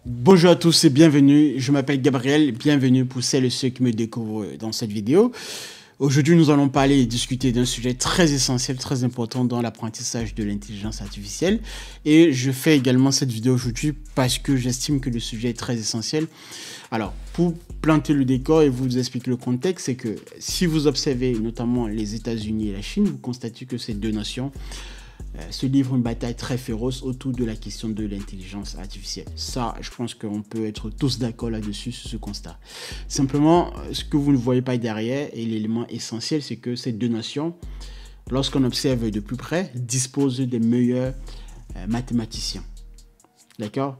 Bonjour à tous et bienvenue, je m'appelle Gabriel, bienvenue pour celles et ceux qui me découvrent dans cette vidéo. Aujourd'hui, nous allons parler et discuter d'un sujet très essentiel, très important dans l'apprentissage de l'intelligence artificielle. Et je fais également cette vidéo aujourd'hui parce que j'estime que le sujet est très essentiel. Alors, pour planter le décor et vous expliquer le contexte, c'est que si vous observez notamment les États-Unis et la Chine, vous constatez que ces deux nations se livrent une bataille très féroce autour de la question de l'intelligence artificielle. Ça, je pense qu'on peut être tous d'accord là-dessus, sur ce constat. Simplement, ce que vous ne voyez pas derrière, et l'élément essentiel, c'est que ces deux nations, lorsqu'on observe de plus près, disposent des meilleurs mathématiciens. D'accord ?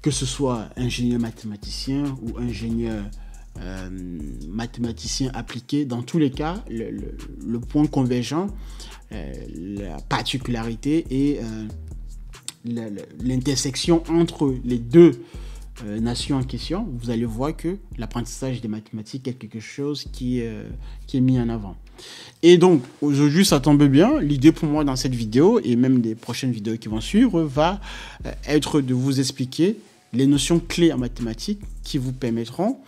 Que ce soit ingénieur mathématicien ou ingénieur mathématicien appliqué, dans tous les cas, le point convergent, la particularité et l'intersection entre les deux nations en question, vous allez voir que l'apprentissage des mathématiques est quelque chose qui est mis en avant. Et donc, aujourd'hui, ça tombe bien. L'idée pour moi dans cette vidéo, et même des prochaines vidéos qui vont suivre, va être de vous expliquer les notions clés en mathématiques qui vous permettront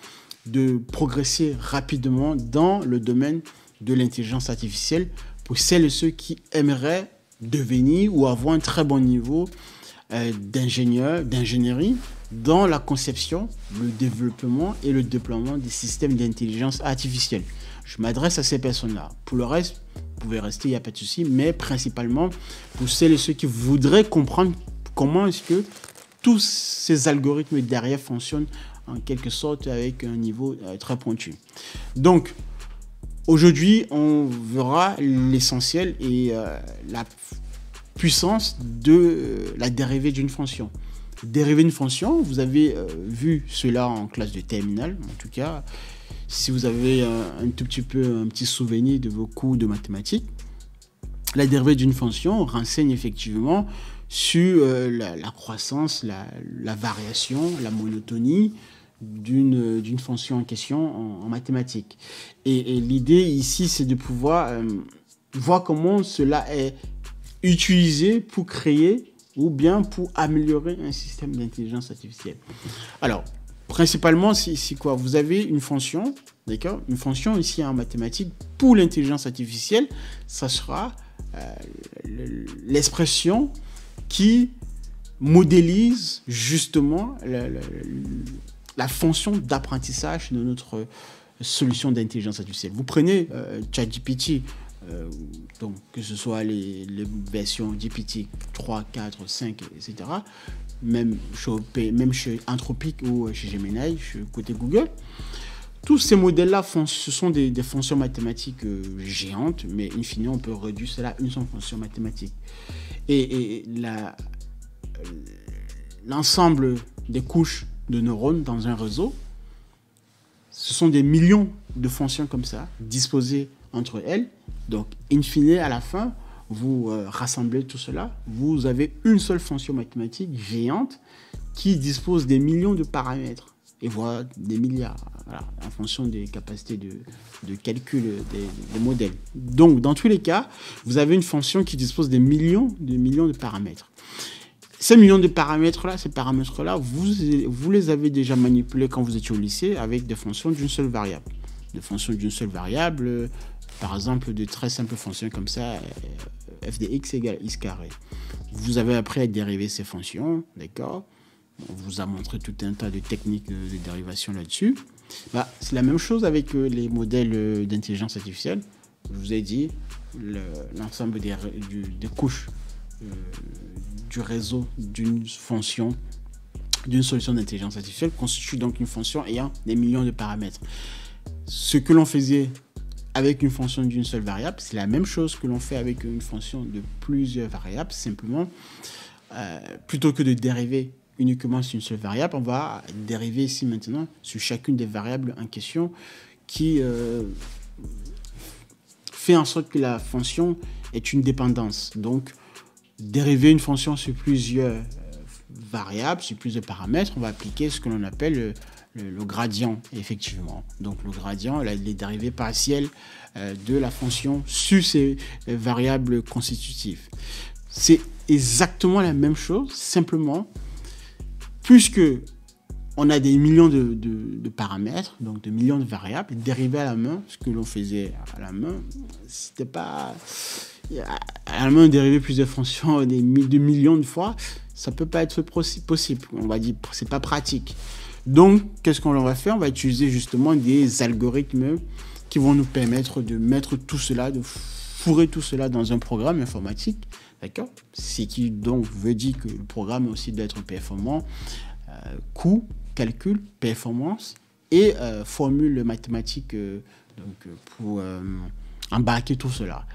de progresser rapidement dans le domaine de l'intelligence artificielle pour celles et ceux qui aimeraient devenir ou avoir un très bon niveau d'ingénierie dans la conception, le développement et le déploiement des systèmes d'intelligence artificielle. Je m'adresse à ces personnes-là. Pour le reste, vous pouvez rester, il n'y a pas de souci, mais principalement pour celles et ceux qui voudraient comprendre comment est-ce que tous ces algorithmes derrière fonctionnent en quelque sorte avec un niveau très pointu. Donc, aujourd'hui, on verra l'essentiel et la puissance de la dérivée d'une fonction. Dérivée d'une fonction, vous avez vu cela en classe de terminale, en tout cas, si vous avez un petit souvenir de vos cours de mathématiques. La dérivée d'une fonction renseigne effectivement sur la croissance, la variation, la monotonie d'une fonction en question en mathématiques. Et l'idée ici, c'est de pouvoir voir comment cela est utilisé pour créer ou bien pour améliorer un système d'intelligence artificielle. Alors, principalement, c'est quoi? Vous avez une fonction, d'accord? Une fonction ici en mathématiques pour l'intelligence artificielle, ça sera l'expression qui modélise justement la fonction d'apprentissage de notre solution d'intelligence artificielle. Vous prenez ChatGPT, donc que ce soit les versions GPT 3, 4, 5, etc. Même chez Anthropic ou chez Gemini, côté Google. Tous ces modèles-là, ce sont des fonctions mathématiques géantes, mais in fine, on peut réduire cela à une seule fonction mathématique. Et l'ensemble des couches de neurones dans un réseau, ce sont des millions de fonctions comme ça, disposées entre elles. Donc, in fine, à la fin, vous rassemblez tout cela, vous avez une seule fonction mathématique géante qui dispose des millions de paramètres, et voire des milliards, voilà, en fonction des capacités de calcul des modèles. Donc, dans tous les cas, vous avez une fonction qui dispose des millions de paramètres. Ces millions de paramètres-là, vous les avez déjà manipulés quand vous étiez au lycée avec des fonctions d'une seule variable. Des fonctions d'une seule variable, par exemple, de très simples fonctions comme ça, f de x égale x carré. Vous avez appris à dériver ces fonctions, d'accord? On vous a montré tout un tas de techniques de dérivation là-dessus. C'est la même chose avec les modèles d'intelligence artificielle. Je vous ai dit, l'ensemble des couches du réseau d'une fonction, d'une solution d'intelligence artificielle constitue donc une fonction ayant des millions de paramètres. Ce que l'on faisait avec une fonction d'une seule variable, c'est la même chose que l'on fait avec une fonction de plusieurs variables. Simplement, plutôt que de dériver uniquement sur une seule variable, on va dériver ici maintenant sur chacune des variables en question qui fait en sorte que la fonction est une dépendance. Donc, dériver une fonction sur plusieurs variables, sur plusieurs paramètres, on va appliquer ce que l'on appelle le gradient, effectivement. Donc, le gradient, les dérivées partielles de la fonction sur ces variables constitutives. C'est exactement la même chose, simplement puisque on a des millions de paramètres, donc de millions de variables, dérivés à la main, ce que l'on faisait à la main, c'était pas... À la main, dériver plusieurs fonctions de millions de fois, ça peut pas être possible. On va dire, c'est pas pratique. Donc, qu'est-ce qu'on va faire? On va utiliser justement des algorithmes qui vont nous permettre de mettre tout cela, de fourrer tout cela dans un programme informatique. D'accord? Ce qui donc veut dire que le programme aussi doit être performant, coût, calcul, performance et formule mathématique pour embarquer tout cela.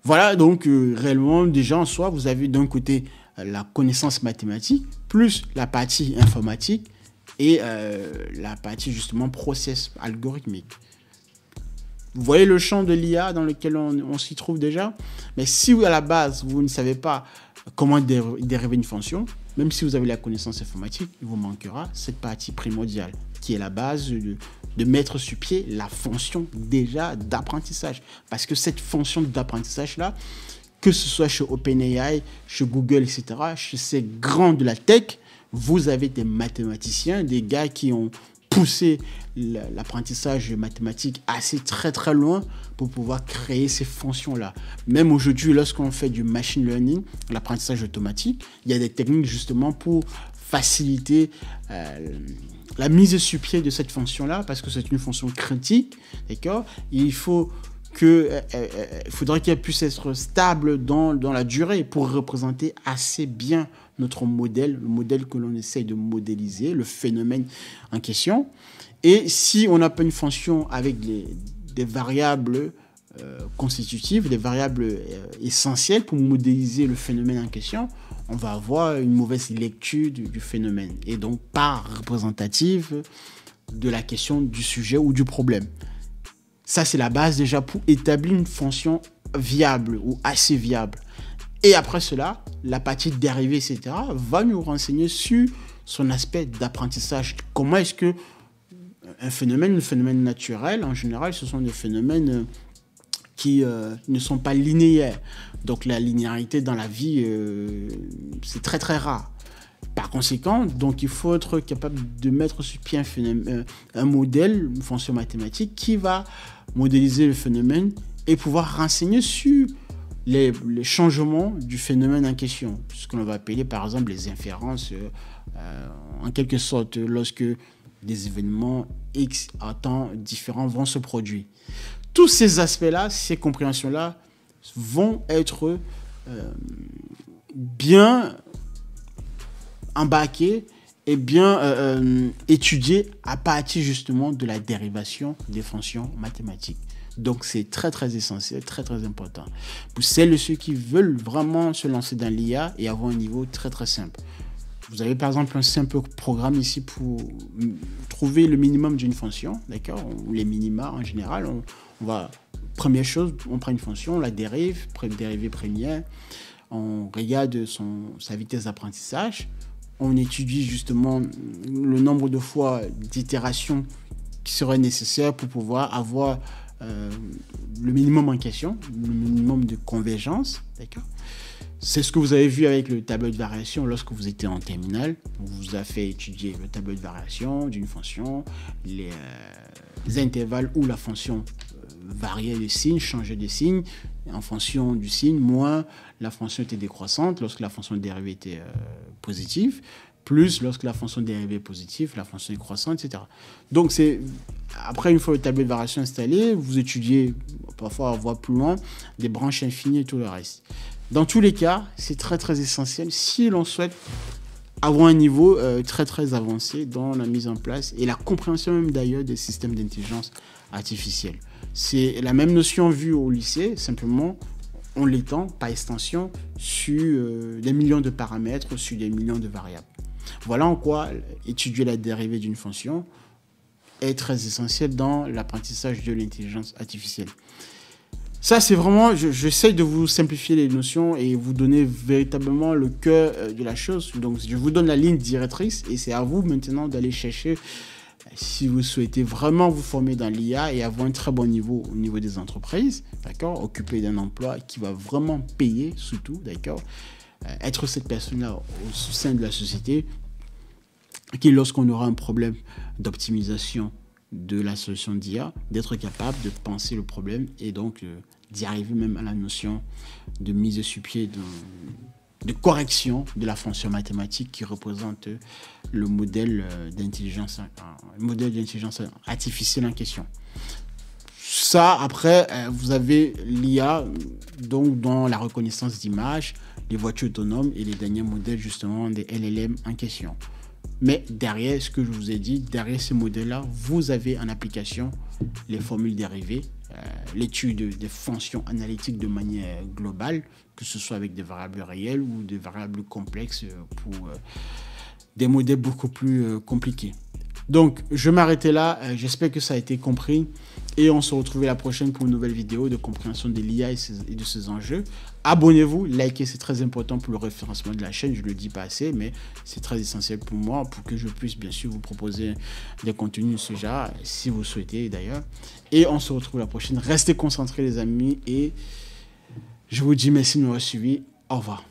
Voilà, donc réellement, déjà en soi, vous avez d'un côté la connaissance mathématique, plus la partie informatique et la partie justement process algorithmique. Vous voyez le champ de l'IA dans lequel on s'y trouve déjà. Mais si à la base, vous ne savez pas comment dériver une fonction, même si vous avez la connaissance informatique, il vous manquera cette partie primordiale qui est la base de mettre sur pied la fonction déjà d'apprentissage. Parce que cette fonction d'apprentissage-là, que ce soit chez OpenAI, chez Google, etc., chez ces grands de la tech, vous avez des mathématiciens, des gars qui ont poussé l'apprentissage mathématique assez très très loin pour pouvoir créer ces fonctions-là. Même aujourd'hui, lorsqu'on fait du machine learning, l'apprentissage automatique, il y a des techniques justement pour faciliter la mise sur pied de cette fonction-là parce que c'est une fonction critique, d'accord? Il faudrait qu'elle puisse être stable dans la durée pour représenter assez bien notre modèle, le modèle que l'on essaye de modéliser, le phénomène en question. Et si on n'a pas une fonction avec des variables constitutives, des variables essentielles pour modéliser le phénomène en question, on va avoir une mauvaise lecture du phénomène et donc pas représentative de la question du sujet ou du problème. Ça, c'est la base déjà pour établir une fonction viable ou assez viable. Et après cela, la partie dérivée, etc., va nous renseigner sur son aspect d'apprentissage. Comment est-ce que un phénomène naturel, en général, ce sont des phénomènes qui ne sont pas linéaires. Donc la linéarité dans la vie, c'est très très rare. Par conséquent, donc il faut être capable de mettre sur pied un modèle, une fonction mathématique qui va modéliser le phénomène et pouvoir renseigner sur les changements du phénomène en question. Ce que l'on va appeler par exemple les inférences, en quelque sorte, lorsque des événements X à temps différents vont se produire. Tous ces aspects-là, ces compréhensions-là vont être bien embarqués et bien étudiés à partir justement de la dérivation des fonctions mathématiques. Donc c'est très très essentiel, très très important. Pour celles et ceux qui veulent vraiment se lancer dans l'IA et avoir un niveau très très simple. Vous avez par exemple un simple programme ici pour trouver le minimum d'une fonction, d'accord? Ou les minima en général. Première chose, on prend une fonction, on la dérive, dérivée première, on regarde sa vitesse d'apprentissage, on étudie justement le nombre de fois d'itérations qui seraient nécessaires pour pouvoir avoir le minimum en question, le minimum de convergence, d'accord? C'est ce que vous avez vu avec le tableau de variation lorsque vous étiez en terminale. On vous a fait étudier le tableau de variation d'une fonction, les intervalles où la fonction variait de signe, changeait de signe, en fonction du signe, moins la fonction était décroissante lorsque la fonction dérivée était positive, plus lorsque la fonction dérivée est positive, la fonction est croissante, etc. Donc, après, une fois le tableau de variation installé, vous étudiez, parfois, voire plus loin, des branches infinies et tout le reste. Dans tous les cas, c'est très, très essentiel si l'on souhaite avoir un niveau très, très avancé dans la mise en place et la compréhension même d'ailleurs des systèmes d'intelligence artificielle. C'est la même notion vue au lycée, simplement on l'étend par extension sur des millions de paramètres, sur des millions de variables. Voilà en quoi étudier la dérivée d'une fonction est très essentiel dans l'apprentissage de l'intelligence artificielle. Ça, c'est vraiment, j'essaie de vous simplifier les notions et vous donner véritablement le cœur de la chose. Donc, je vous donne la ligne directrice et c'est à vous maintenant d'aller chercher si vous souhaitez vraiment vous former dans l'IA et avoir un très bon niveau au niveau des entreprises, d'accord, occuper d'un emploi qui va vraiment payer surtout, d'accord, être cette personne-là au sein de la société. qui, lorsqu'on aura un problème d'optimisation de la solution d'IA, d'être capable de penser le problème et donc d'y arriver même à la notion de mise sur pied, de correction de la fonction mathématique qui représente le modèle d'intelligence artificielle en question. Ça, après, vous avez l'IA, donc dans la reconnaissance d'images, les voitures autonomes et les derniers modèles justement des LLM en question. Mais derrière ce que je vous ai dit, derrière ces modèles-là, vous avez en application les formules dérivées, l'étude des fonctions analytiques de manière globale, que ce soit avec des variables réelles ou des variables complexes pour des modèles beaucoup plus compliqués. Donc, je vais m'arrêter là. J'espère que ça a été compris. Et on se retrouve la prochaine pour une nouvelle vidéo de compréhension de l'IA et de ses enjeux. Abonnez-vous, likez, c'est très important pour le référencement de la chaîne. Je ne le dis pas assez, mais c'est très essentiel pour moi, pour que je puisse bien sûr vous proposer des contenus de ce genre, si vous souhaitez d'ailleurs. Et on se retrouve la prochaine. Restez concentrés les amis et je vous dis merci de m'avoir suivi. Au revoir.